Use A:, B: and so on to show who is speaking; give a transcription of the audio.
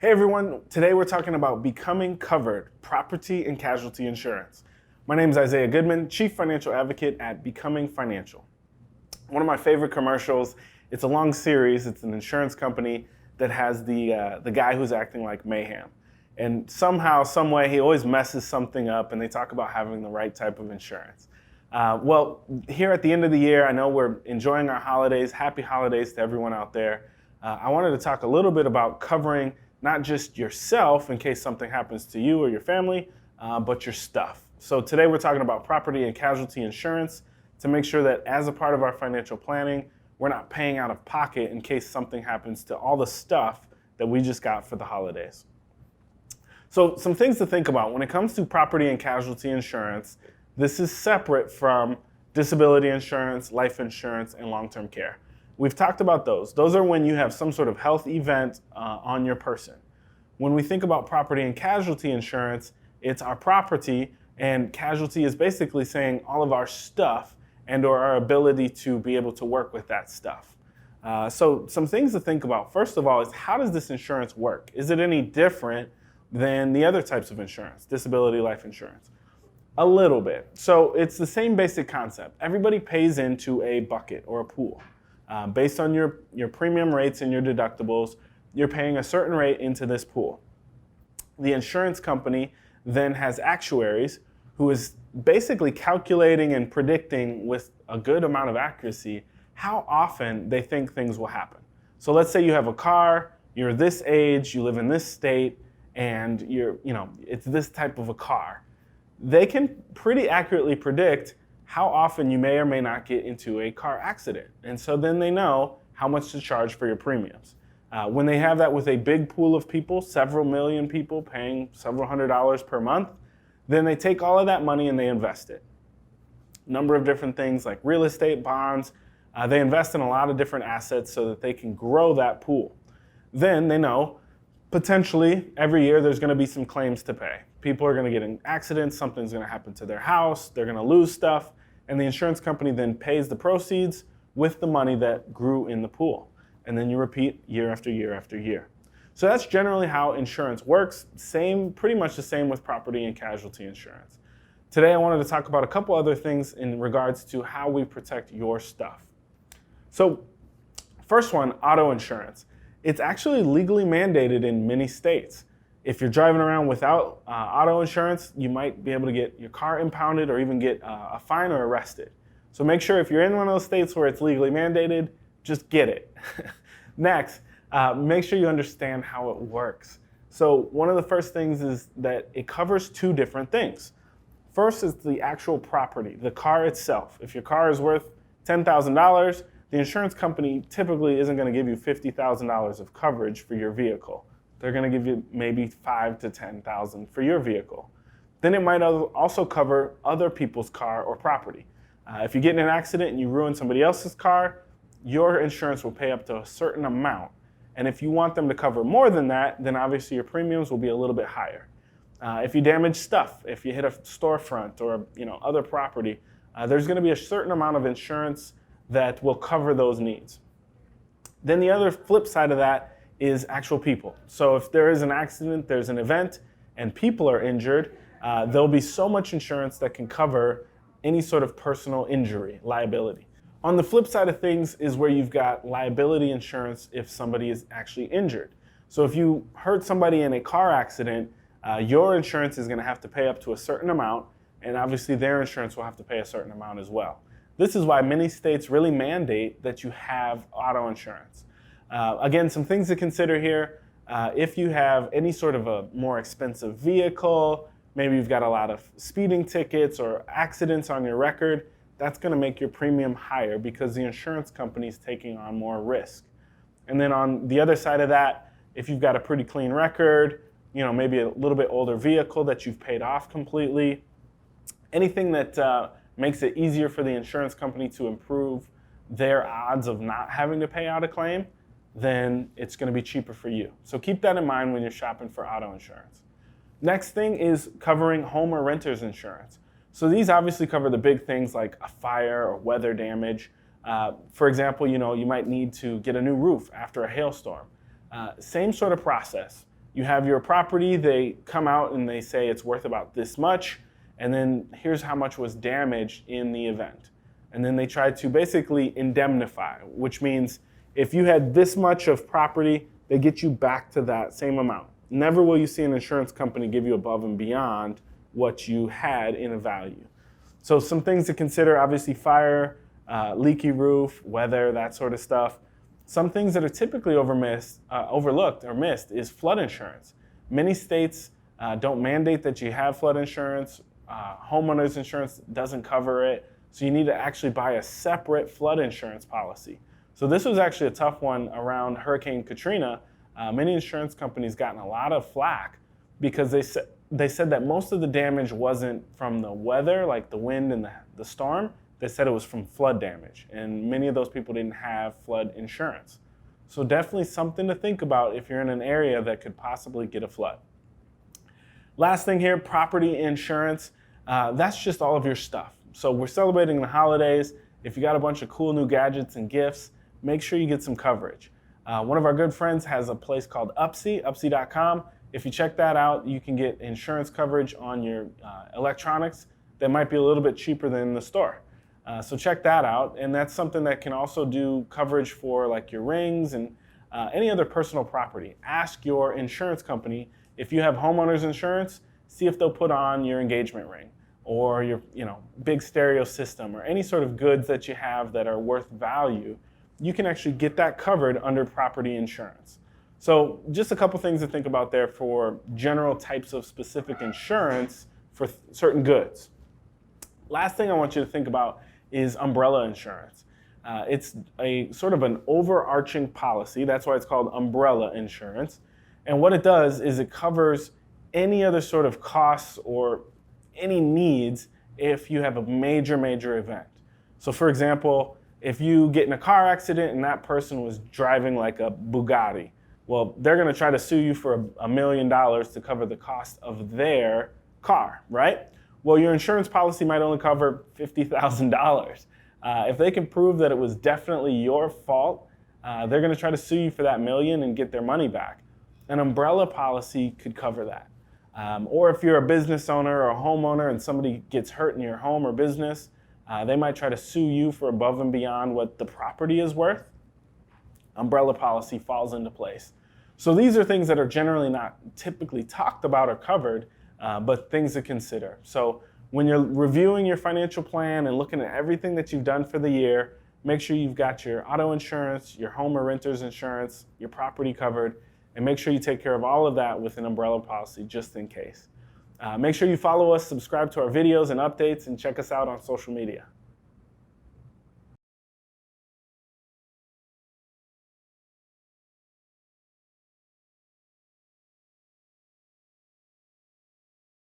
A: Hey everyone, today we're talking about becoming covered property and casualty insurance. My name is Isaiah Goodman, Chief Financial Advocate at Becoming Financial. One of my favorite commercials, it's a long series, it's an insurance company that has the guy who's acting like mayhem. And somehow, some way, he always messes something up and they talk about having the right type of insurance. Well, here at the end of the year, I know we're enjoying our holidays. Happy holidays to everyone out there. I wanted to talk a little bit about covering not just yourself in case something happens to you or your family, but your stuff. So today we're talking about property and casualty insurance to make sure that as a part of our financial planning, we're not paying out of pocket in case something happens to all the stuff that we just got for the holidays. So some things to think about when it comes to property and casualty insurance. This is separate from disability insurance, life insurance, and long-term care. We've talked about those. Those are when you have some sort of health event on your person. When we think about property and casualty insurance, it's our property, and casualty is basically saying all of our stuff and or our ability to be able to work with that stuff. So some things to think about, first of all, is how does this insurance work? Is it any different than the other types of insurance, disability, life insurance? A little bit. So it's the same basic concept. Everybody pays into a bucket or a pool. Based on your premium rates and your deductibles, you're paying a certain rate into this pool. The insurance company then has actuaries who is basically calculating and predicting with a good amount of accuracy how often they think things will happen. So let's say you have a car, you're this age, you live in this state, and it's this type of a car. They can pretty accurately predict how often you may or may not get into a car accident. And so then they know how much to charge for your premiums. When they have that with a big pool of people, several million people paying several $100s per month, then they take all of that money and they invest it. A number of different things like real estate, bonds. They invest in a lot of different assets so that they can grow that pool. Then they know potentially every year there's going to be some claims to pay. People are going to get in accidents, something's going to happen to their house, they're going to lose stuff, and the insurance company then pays the proceeds with the money that grew in the pool. And then you repeat year after year after year. So that's generally how insurance works. Pretty much the same with property and casualty insurance. Today I wanted to talk about a couple other things in regards to how we protect your stuff. So first one, auto insurance. It's actually legally mandated in many states. If you're driving around without auto insurance, you might be able to get your car impounded or even get a fine or arrested. So make sure if you're in one of those states where it's legally mandated, just get it. Next, make sure you understand how it works. So one of the first things is that it covers two different things. First is the actual property, the car itself. If your car is worth $10,000, the insurance company typically isn't going to give you $50,000 of coverage for your vehicle. They're going to give you maybe $5,000 to $10,000 for your vehicle. Then it might also cover other people's car or property. If you get in an accident and you ruin somebody else's car, your insurance will pay up to a certain amount. And if you want them to cover more than that, then obviously your premiums will be a little bit higher. If you damage stuff, if you hit a storefront or other property, there's going to be a certain amount of insurance that will cover those needs. Then the other flip side of that is actual people. So if there is an accident, there's an event, and people are injured, there'll be so much insurance that can cover any sort of personal injury, liability. On the flip side of things is where you've got liability insurance if somebody is actually injured. So if you hurt somebody in a car accident, your insurance is going to have to pay up to a certain amount, and obviously their insurance will have to pay a certain amount as well. This is why many states really mandate that you have auto insurance. Again, some things to consider here. If you have any sort of a more expensive vehicle, maybe you've got a lot of speeding tickets or accidents on your record, that's going to make your premium higher because the insurance company is taking on more risk. And then on the other side of that, if you've got a pretty clean record, maybe a little bit older vehicle that you've paid off completely, anything that makes it easier for the insurance company to improve their odds of not having to pay out a claim, then it's going to be cheaper for you. So keep that in mind when you're shopping for auto insurance. Next thing is covering home or renter's insurance. So these obviously cover the big things like a fire or weather damage. For example, you might need to get a new roof after a hailstorm. Same sort of process. You have your property, they come out and they say it's worth about this much, and then here's how much was damaged in the event. And then they try to basically indemnify, which means if you had this much of property, they get you back to that same amount. Never will you see an insurance company give you above and beyond what you had in a value. So some things to consider, obviously fire, leaky roof, weather, that sort of stuff. Some things that are typically overlooked or missed is flood insurance. Many states don't mandate that you have flood insurance. Homeowners insurance doesn't cover it. So you need to actually buy a separate flood insurance policy. So this was actually a tough one around Hurricane Katrina. Many insurance companies gotten a lot of flack because they said that most of the damage wasn't from the weather, like the wind and the storm. They said it was from flood damage, and many of those people didn't have flood insurance. So definitely something to think about if you're in an area that could possibly get a flood. Last thing here, property insurance. That's just all of your stuff. So we're celebrating the holidays. If you got a bunch of cool new gadgets and gifts, make sure you get some coverage. One of our good friends has a place called Upsy.com. If you check that out, you can get insurance coverage on your electronics that might be a little bit cheaper than in the store. So check that out, and that's something that can also do coverage for like your rings and any other personal property. Ask your insurance company if you have homeowners insurance, see if they'll put on your engagement ring or your big stereo system or any sort of goods that you have that are worth value. You can actually get that covered under property insurance. So just a couple things to think about there for general types of specific insurance for certain goods. Last thing I want you to think about is umbrella insurance. It's a sort of an overarching policy. That's why it's called umbrella insurance. And what it does is it covers any other sort of costs or any needs if you have a major event. So for example, if you get in a car accident and that person was driving like a Bugatti, well, they're going to try to sue you for $1 million to cover the cost of their car, right? Well, your insurance policy might only cover $50,000. If they can prove that it was definitely your fault, they're going to try to sue you for that $1 million and get their money back. An umbrella policy could cover that. Or if you're a business owner or a homeowner and somebody gets hurt in your home or business, they might try to sue you for above and beyond what the property is worth. Umbrella policy falls into place. So these are things that are generally not typically talked about or covered, but things to consider. So when you're reviewing your financial plan and looking at everything that you've done for the year, make sure you've got your auto insurance, your home or renter's insurance, your property covered, and make sure you take care of all of that with an umbrella policy just in case. Make sure you follow us, subscribe to our videos and updates, and check us out on social media.